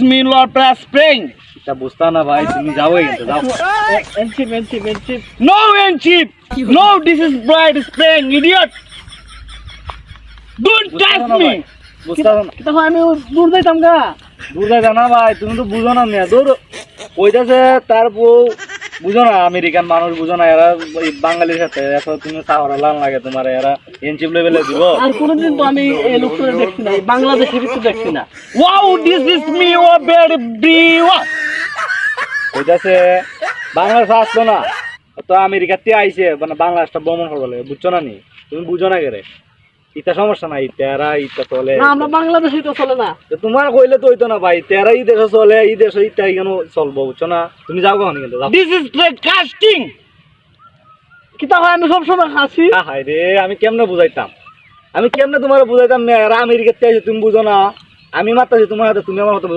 me, Lord Plus Spring. এটা বুঝতা না ভাই, তুমি যাও এখানে যাও। এনচিপ No, Enchip. No, this is Bright Spring, idiot. Don't touch me. বুঝতা না, কিন্তু আমি দূর যাইতাম গা। দূর যাই না ভাই, তুমি তো বুঝো না মিয়া, দূর কইতাছে তার বউ, বুঝো না আমেরিকান মানুষ বুঝো না, এরা ওই বাঙালির সাথে এত তুমি সাহরা লান লাগে তোমার, এরা এনচিপ লেভেলে দিব। আর কোনোদিন তো আমি এই লোকটা দেখছি না, বাংলাদেশে কিছু দেখছি না। Wow, this is me, oh baby. What? কইতাছে বাংলাদেশ আসলো না তো আমেরিকাতে আইছে, মানে বাংলাদেশটা ভ্রমণ করবো লাগে, বুঝছো না নি, তুমি বুঝো না গেরে, ইটা সমস্যা নাই, তেরা ইটা চলে। না আমরা বাংলাদেশে তো চলে না। তো তোমার কইলে তো হইতো না ভাই, তেরা এই দেশে চলে, এই দেশে ইটা কেন চলবো, বুঝছো না, তুমি যাও কখন কিন্তু যাও। This is disgusting. কিতা হয় আমি সবসময় হাসি। হাই রে, আমি কেমনে বুঝাইতাম, আমি কেমনে তোমার বুঝাইতাম না, এরা আমেরিকাতে আইছে তুমি বুঝো না, আমি মারতাছি তোমার হাতে, তুমি আমার মতো